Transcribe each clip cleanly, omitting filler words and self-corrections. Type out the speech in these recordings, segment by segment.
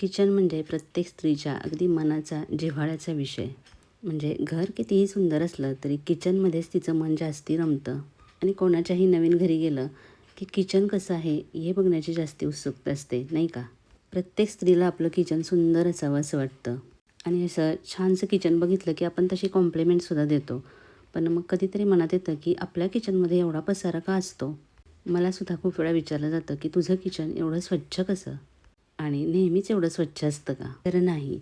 Kitchen म्हणजे प्रत्येक स्त्रीच्या अगदी मनाचा जिव्हाळ्याचा विषय. म्हणजे घर कितीही सुंदर असलं तरी किचनमध्येच तिचं मन जास्ती रमतं. आणि कोणाच्याही नवीन घरी गेलं की किचन कसं आहे हे बघण्याची जास्ती उत्सुकता असते, नाही का? प्रत्येक स्त्रीला आपलं किचन सुंदर असावं असं वाटतं. आणि असं छानसं किचन बघितलं की आपण तशी कॉम्प्लिमेंटसुद्धा देतो. पण मग कधीतरी मनात येतं की आपल्या किचनमध्ये एवढा पसारा का असतो? मलासुद्धा खूप वेळा विचारलं जातं की तुझं किचन एवढं स्वच्छ कसं? आणि नेहमीच एवढं स्वच्छ असतं का? तर नाही.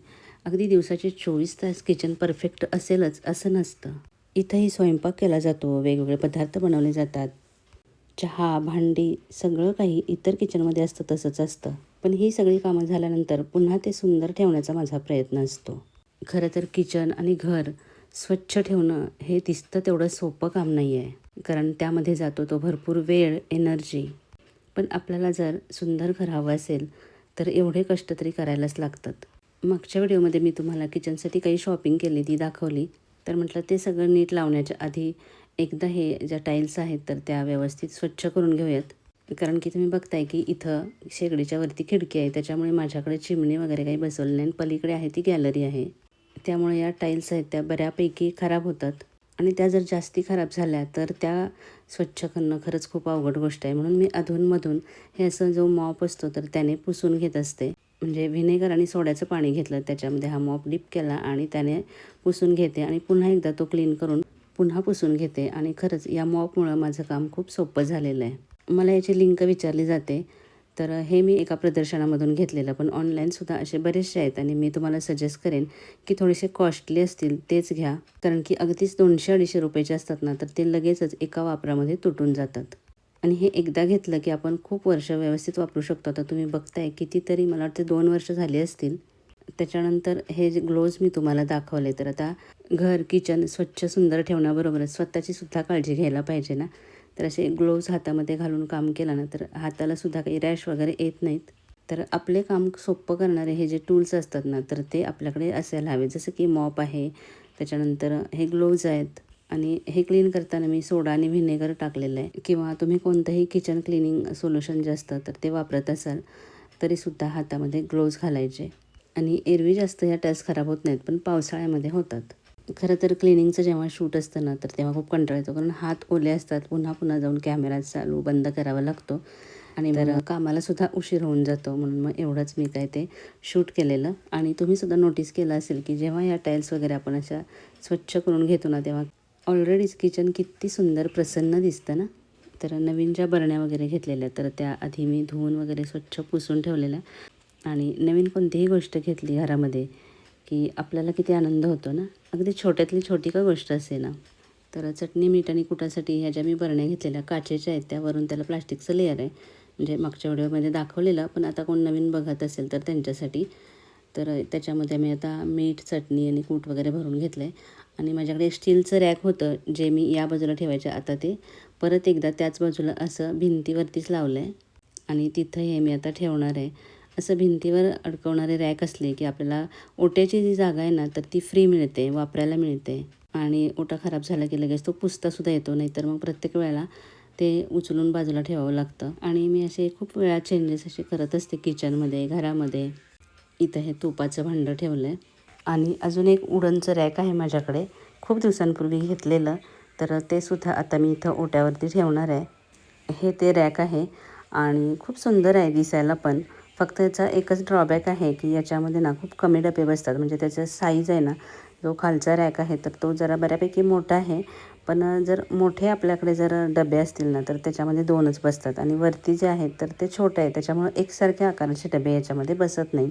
अगदी दिवसाचे 24 तास किचन परफेक्ट असेलच असं नसतं. इथंही स्वयंपाक केला जातो, वेगवेगळे पदार्थ बनवले जातात. चहा, भांडी सगळं काही इतर किचनमध्ये असतं तसंच असतं. पण ही सगळी कामं झाल्यानंतर पुन्हा ते सुंदर ठेवण्याचा माझा प्रयत्न असतो. खरं तर किचन आणि घर स्वच्छ ठेवणं हे दिसतं तेवढं सोपं काम नाही आहे. कारण त्यामध्ये जातो तो भरपूर वेळ, एनर्जी. पण आपल्याला जर सुंदर घर हवं असेल तर एवढे कष्ट तरी करायलाच लागतात. मागच्या व्हिडिओमध्ये मी तुम्हाला किचनसाठी काही शॉपिंग केली ती दाखवली. तर म्हटलं ते सगळं नीट लावण्याच्या आधी एकदा हे ज्या टाईल्स आहेत तर त्या व्यवस्थित स्वच्छ करून घेऊयात. कारण की तुम्ही बघताय की इथं शेगडीच्या वरती खिडकी आहे, त्याच्यामुळे माझ्याकडे चिमणी वगैरे काही बसवली नाही आणि पलीकडे आहे ती गॅलरी आहे. त्यामुळे या टाईल्स आहेत त्या बऱ्यापैकी खराब होतात. आणि त्या जर जास्ती खराब झाल्या तर त्या स्वच्छ करणं खरंच खूप अवघड गोष्ट आहे. म्हणून मी अधूनमधून हे असं जो मॉप असतो तर त्याने पुसून घेत असते. म्हणजे व्हिनेगर आणि सोड्याचं पाणी घेतलं, त्याच्यामध्ये हा मॉप डिप केला आणि त्याने पुसून घेते आणि पुन्हा एकदा तो क्लीन करून पुन्हा पुसून घेते. आणि खरंच या मॉपमुळं माझं काम खूप सोपं झालेलं आहे. मला याची लिंक विचारली जाते. तर हे मी एका प्रदर्शनामधून घेतलेलं, पण ऑनलाईनसुद्धा असे बरेचसे आहेत आणि मी तुम्हाला सजेस्ट करेन की थोडेसे कॉस्टली असतील तेच घ्या. कारण की अगदीच 200-250 रुपयाचे असतात ना, तर ते लगेचच एका वापरामध्ये तुटून जातात. आणि हे एकदा घेतलं की आपण खूप वर्ष व्यवस्थित वापरू शकतो. आता तुम्ही बघताय कितीतरी, मला वाटते 2 वर्ष झाली असतील. त्याच्यानंतर हे जे ग्लोव्ज मी तुम्हाला दाखवले, तर आता घर, किचन स्वच्छ सुंदर ठेवण्याबरोबरच स्वतःची सुद्धा काळजी घ्यायला पाहिजे ना. तर असे ग्लोव्ज हातामध्ये घालून काम केलं ना तर हातालासुद्धा काही रॅश वगैरे येत नाहीत. तर आपले काम सोपं करणारे हे जे टूल्स असतात ना तर ते आपल्याकडे असायला हवे. जसं की मॉप आहे, त्याच्यानंतर हे ग्लोव्ज आहेत. आणि हे क्लीन करताना मी सोडा आणि व्हिनेगर टाकलेलं आहे. किंवा तुम्ही कोणतंही किचन क्लिनिंग सोल्युशन जे असतं तर ते वापरत असाल तरीसुद्धा हातामध्ये ग्लोव्ज घालायचे. आणि एरवी जास्त ह्या टाईल्स खराब होत नाहीत, पण पावसाळ्यामध्ये होतात. खरं तर क्लिनिंगचं जेव्हा शूट असतं ना तर तेव्हा खूप कंटाळा येतो, कारण हात ओले असतात, पुन्हा पुन्हा जाऊन कॅमेरा चालू बंद करावा लागतो आणि तर कामालासुद्धा उशीर होऊन जातो. म्हणून मग एवढंच मी काय ते शूट केलेलं. आणि तुम्हीसुद्धा नोटीस केलं असेल की जेव्हा या टाईल्स वगैरे आपण अशा स्वच्छ करून घेतो ना तेव्हा ऑलरेडीच किचन किती सुंदर प्रसन्न दिसतं ना. तर नवीन ज्या बरण्या वगैरे घेतलेल्या तर त्या आधी मी धुवून वगैरे स्वच्छ पुसून ठेवलेल्या. आणि नवीन कोणतीही गोष्ट घेतली घरामध्ये की आपल्याला किती आनंद होतो ना. अगदी छोट्यातली छोटी का गोष्ट असे ना. तर चटणी, मीठ आणि कुटासाठी ह्या ज्या मी बरण्या घेतलेल्या काचेच्या आहेत, त्यावरून त्याला प्लास्टिकचं लेअर आहे. म्हणजे मागच्या व्हिडिओमध्ये दाखवलेलं, पण आता कोण नवीन बघत असेल तर त्यांच्यासाठी. तर त्याच्यामध्ये मी आता मीठ, चटणी आणि कूट वगैरे भरून घेतलं आहे. आणि माझ्याकडे एक स्टीलचं रॅक होतं जे मी या बाजूला ठेवायचे, आता ते परत एकदा त्याच बाजूला असं भिंतीवरतीच लावलं आहे. आणि तिथं हे मी आता ठेवणार आहे. असं भिंतीवर अडकवणारे रॅक असले की आपल्याला ओट्याची जी जागा आहे ना तर ती फ्री मिळते, वापरायला मिळते. आणि ओटा खराब झाला की लगेच तो पुसतासुद्धा येतो, नाहीतर मग प्रत्येक वेळेला ते उचलून बाजूला ठेवावं लागतं. आणि मी असे खूप वेळा चेंजेस असे करत असते किचनमध्ये, घरामध्ये. इथं हे तुपाचं भांडं ठेवलं आहे. आणि अजून एक वुडनचं रॅक आहे माझ्याकडे, खूप दिवसांपूर्वी घेतलेलं. तर ते सुद्धा आता मी इथं ओट्यावरती ठेवणार आहे. हे ते रॅक आहे आणि खूप सुंदर आहे दिसायला पण. फक्त याचा एकच ड्रॉबॅक आहे की याच्यामध्ये ना खूप कमी डबे बसतात. म्हणजे त्याचा साईज आहे ना, जो खालचा रॅक आहे तर तो जरा बऱ्यापैकी मोठा आहे. पण जर मोठे आपल्याकडे जर डबे असतील ना तर त्याच्यामध्ये 2च बसतात. आणि वरती जे आहेत तर ते छोटे आहे, त्याच्यामुळं एकसारख्या आकाराचे डबे याच्यामध्ये बसत नाहीत.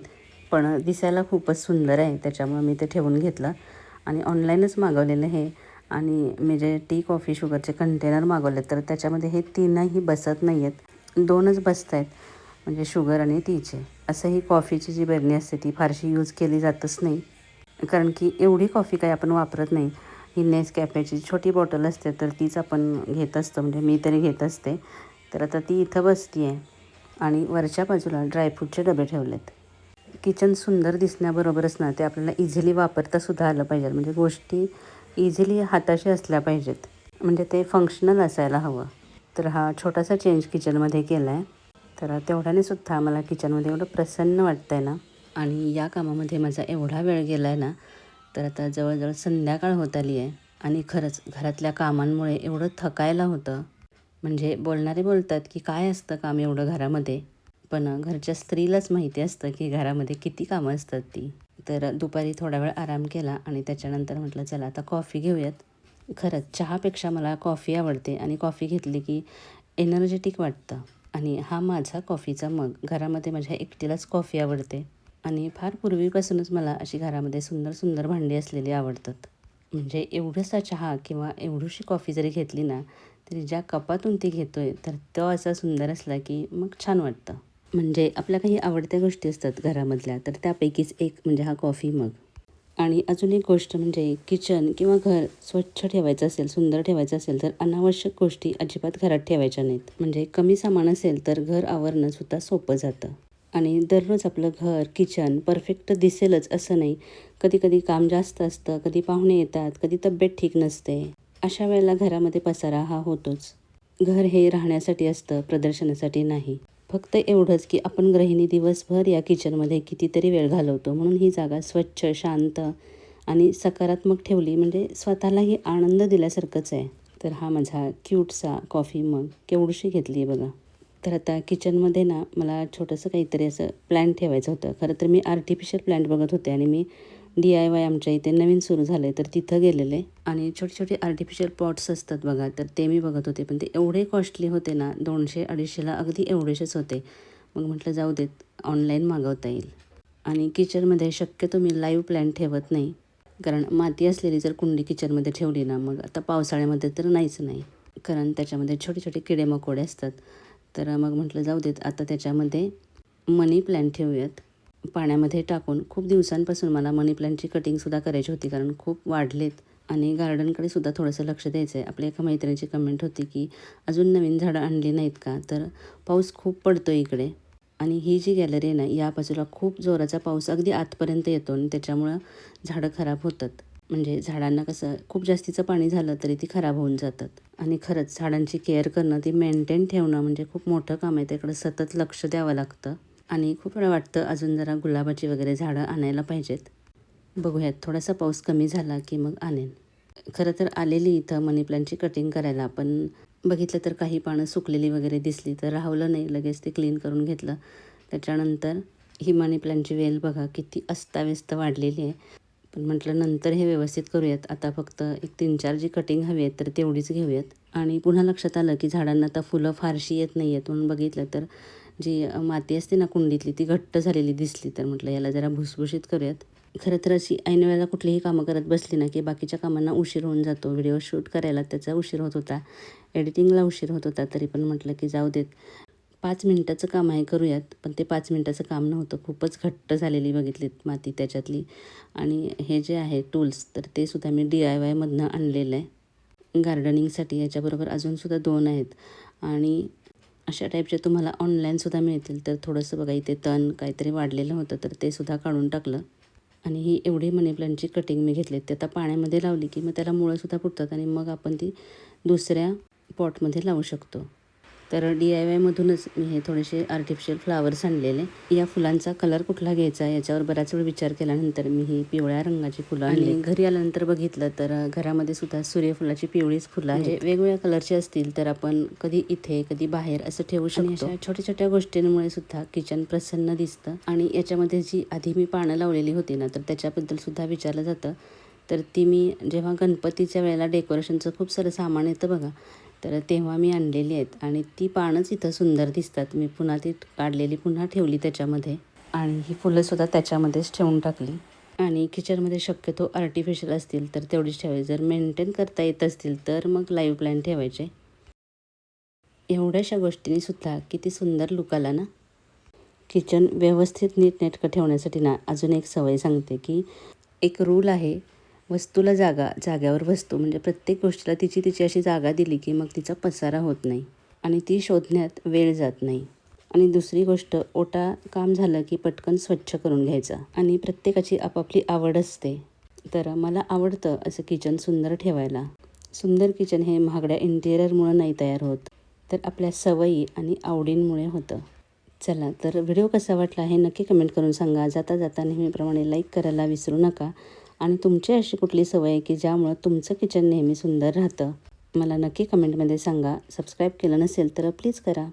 पण दिसायला खूपच सुंदर आहे, त्याच्यामुळं मी ते ठेवून घेतलं. आणि ऑनलाईनच मागवलेलं हे. आणि मी जे टी, कॉफी, शुगरचे कंटेनर मागवले तर त्याच्यामध्ये हे 3ही बसत नाही आहेत, 2च बसत आहेत. म्हणजे शुगर आणि टीचे. असं ही कॉफीची जी बरणी असते ती फारशी यूज केली जातच नाही, कारण की एवढी कॉफी काही आपण वापरत नाही. ही नेसकॅफेची छोटी बॉटल असते तर तीच आपण घेत असतो, म्हणजे मी तरी घेत असते. तर आता ती इथं बसती आहे. आणि वरच्या बाजूला ड्रायफ्रूटचे डबे ठेवलेत. किचन सुंदर दिसण्याबरोबरच ना ते आपल्याला इझिली वापरतासुद्धा आलं पाहिजे. म्हणजे गोष्टी इझिली हाताशी असल्या पाहिजेत, म्हणजे ते फंक्शनल असायला हवं. तर हा छोटासा चेंज किचनमध्ये केला आहे. तर तेवढ्याने सुद्धा मला किचनमध्ये एवढं प्रसन्न वाटतं आहे ना. आणि या कामामध्ये माझा एवढा वेळ गेला आहे ना, तर आता जवळजवळ संध्याकाळ होत आली आहे. आणि खरंच घरातल्या कामांमुळे एवढं थकायला होतं. म्हणजे बोलणारे बोलतात की काय असतं काम एवढं घरामध्ये, पण घरच्या स्त्रीलाच माहिती असतं की घरामध्ये किती कामं असतात ती. तर दुपारी थोडा वेळ आराम केला आणि त्याच्यानंतर म्हटलं चला आता कॉफी घेऊयात. खरंच चहापेक्षा मला कॉफी आवडते आणि कॉफी घेतली की एनर्जेटिक वाटतं. आणि हा माझा कॉफीचा मग. घरामध्ये माझ्या एकटीलाच कॉफी आवडते आणि फार पूर्वीपासूनच मला अशी घरामध्ये सुंदर सुंदर भांडी असलेली आवडतात. म्हणजे एवढंसा चहा किंवा एवढीशी कॉफी जरी घेतली ना, तरी ज्या कपातून ती घेतोय तर तो असा सुंदर असला की मग छान वाटतं. म्हणजे आपल्या काही आवडत्या गोष्टी असतात घरामधल्या, तर त्यापैकीच एक म्हणजे हा कॉफी मग. आणि अजून एक गोष्ट म्हणजे किचन किंवा घर स्वच्छ ठेवायचं असेल, सुंदर ठेवायचं असेल, तर अनावश्यक गोष्टी अजिबात घरात ठेवायच्या नाहीत. म्हणजे कमी सामान असेल तर घर आवरणंसुद्धा सोपं जातं. आणि दररोज आपलं घर, किचन परफेक्ट दिसेलच असं नाही. कधी-कधी काम जास्त असतं, कधी पाहुणे येतात, कधी तब्येत ठीक नसते. अशा वेळेला घरामध्ये पसारा हा होतोच. घर हे राहण्यासाठी असतं, प्रदर्शनासाठी नाही. फक्त एवढंच की आपण गृहिणी दिवसभर या किचनमध्ये कितीतरी वेळ घालवतो. म्हणून ही जागा स्वच्छ, शांत आणि सकारात्मक ठेवली म्हणजे स्वतःलाही आनंद दिल्यासारखंच आहे. तर हा माझा क्यूटसा कॉफी मग केवढीशी घेतली आहे बघा. तर आता किचनमध्ये ना मला छोटंसं काहीतरी असं प्लॅन्ट ठेवायचं होतं. खरं तर मी आर्टिफिशियल प्लॅन्ट बघत होते आणि मी DIY आमच्या इथे नवीन सुरू झालं आहे, तर तिथं गेलेले आणि छोटे-छोटे आर्टिफिशियल पॉट्स असतात बघा, तर ते मी बघत होते. पण ते एवढे कॉस्टली होते ना, 200-250ला अगदी एवढेसेच होते. मग म्हटलं जाऊ देत, ऑनलाईन मागवता येईल. आणि किचनमध्ये शक्यतो मी लाईव्ह प्लॅन्ट ठेवत नाही. कारण माती असलेली जर कुंडी किचनमध्ये ठेवली ना, मग आता पावसाळ्यामध्ये तर नाहीच नाही. कारण त्याच्यामध्ये छोटे-छोटे किडे-मकोडे असतात. तर मग म्हटलं जाऊ देत, आता त्याच्यामध्ये मनी प्लॅन्ट ठेवूयात. पाण्यामध्ये टाकून खूप दिवसांपासून मला मनी प्लॅन्टची कटिंगसुद्धा करायची होती, कारण खूप वाढलेत आणि गार्डनकडे सुद्धा थोडंसं लक्ष द्यायचं आहे. आपल्या एका मैत्रिणीची कमेंट होती की अजून नवीन झाडं आणली नाहीत का? तर पाऊस खूप पडतो इकडे आणि ही जी गॅलरी आहे ना, या बाजूला खूप जोराचा पाऊस अगदी आतपर्यंत येतो आणि त्याच्यामुळं झाडं खराब होतात. म्हणजे झाडांना कसं खूप जास्तीचं पाणी झालं तरी ती खराब होऊन जातात. आणि खरंच झाडांची केअर करणं, ती मेंटेन ठेवणं म्हणजे खूप मोठं काम आहे. त्याकडे सतत लक्ष द्यावं लागतं. आणि खूप वेळा वाटतं अजून जरा गुलाबाची वगैरे झाडं आणायला पाहिजेत. बघूयात थोडासा पाऊस कमी झाला की मग आणेन. खरं तर आलेली इथं मनी प्लांटची कटिंग करायला, पण बघितलं तर काही पानं सुकलेली वगैरे दिसली तर राहवलं नाही, लगेच ते क्लीन करून घेतलं. त्याच्यानंतर ही मनी प्लांटची वेल बघा किती अस्ताव्यस्त वाढलेली आहे. पण म्हटलं नंतर हे व्यवस्थित करूयात. आता फक्त एक 3-4 जी कटिंग हवी आहेत तर तेवढीच घेऊयात. आणि पुन्हा लक्षात आलं की झाडांना आता फुलं फारशी येत नाही आहेत, म्हणून बघितलं तर जी माती असते ना कुंडीतली ती घट्ट झालेली दिसली, तर म्हटलं याला जरा भुसभुशीत करूयात. खरं तर अशी ऐन वेळेला कुठलीही कामं करत बसली ना की बाकीच्या कामांना उशीर होऊन जातो. व्हिडिओ शूट करायला त्याचा उशीर होत होता, एडिटिंगला उशीर होत होता. तरी पण म्हटलं की जाऊ देत, 5 मिनिटाचं काम आहे करूयात. पण ते 5 मिनिटाचं काम नव्हतं, खूपच घट्ट झालेली बघितलीत माती त्याच्यातली. आणि हे जे आहे टूल्स तर ते सुद्धा मी DIYमधनं आणलेलं आहे गार्डनिंगसाठी. याच्याबरोबर अजूनसुद्धा 2 आहेत आणि अशा टाईपचे तुम्हाला ऑनलाईनसुद्धा मिळतील. तर थोडंसं बघा इथे तण काहीतरी वाढलेलं होतं तर ते सुद्धा काढून टाकलं. आणि ही एवढी मनी प्लांटची कटिंग मी घेतली. ते आता पाण्यामध्ये लावली की मग त्याला मुळंसुद्धा फुटतात आणि मग आपण ती दुसऱ्या पॉटमध्ये लावू शकतो. तर DIYमधूनच मी हे थोडेसे आर्टिफिशियल फ्लावर्स आणलेले. या फुलांचा कलर कुठला घ्यायचा याच्यावर बराच वेळ विचार केल्यानंतर मी ही पिवळ्या रंगाची फुलं आणली. आणि घरी आल्यानंतर बघितलं तर घरामध्ये सुद्धा सूर्यफुलाची पिवळीच फुलं आहेत. म्हणजे वेगवेगळ्या कलरची असतील तर आपण कधी इथे कधी बाहेर असं ठेवू शकतो. अशा छोट्या छोट्या गोष्टींमुळे सुद्धा किचन प्रसन्न दिसतं. आणि याच्यामध्ये जी आधी मी पानं लावलेली होती ना, तर त्याच्याबद्दल सुद्धा विचारलं जातं. तर ती मी जेव्हा गणपतीच्या वेळेला डेकोरेशनचं खूप सारं सामान येतं बघा, तर तेव्हा मी आणलेली आहेत आणि ती पानंच इथं सुंदर दिसतात. मी पुन्हा ती काढलेली पुन्हा ठेवली त्याच्यामध्ये आणि ही फुलंसुद्धा त्याच्यामध्येच ठेवून टाकली. आणि किचनमध्ये शक्यतो आर्टिफिशियल असतील तर तेवढीच ठेवायची. जर मेंटेन करता येत असतील तर मग लाईव्ह प्लॅन्ट ठेवायचे. एवढ्याशा गोष्टींनी सुद्धा किती सुंदर लुक आला ना. किचन व्यवस्थित नीटनेटकं ठेवण्यासाठी ना अजून एक सवय सांगते की एक रूल आहे, वस्तूला जागा, जाग्यावर वस्तू. म्हणजे प्रत्येक गोष्टीला तिची तिची अशी जागा दिली की मग तिचा पसारा होत नाही आणि ती शोधण्यात वेळ जात नाही. आणि दुसरी गोष्ट, ओटा काम झालं की पटकन स्वच्छ करून घ्यायचा. आणि प्रत्येकाची आपापली आवड असते. तर मला आवडतं असं किचन सुंदर ठेवायला. सुंदर किचन हे महागड्या इंटिरियरमुळं नाही तयार होत, तर आपल्या सवयी आणि आवडींमुळे होतं. चला तर व्हिडिओ कसा वाटला हे नक्की कमेंट करून सांगा. जाता जाता नेहमीप्रमाणे लाईक करायला विसरू नका. आणि तुमची अशी कुठली सवय आहे की ज्यामुळं तुमचं किचन नेहमी सुंदर राहतं, मला नक्की कमेंटमध्ये सांगा. सबस्क्राईब केलं नसेल तर प्लीज करा.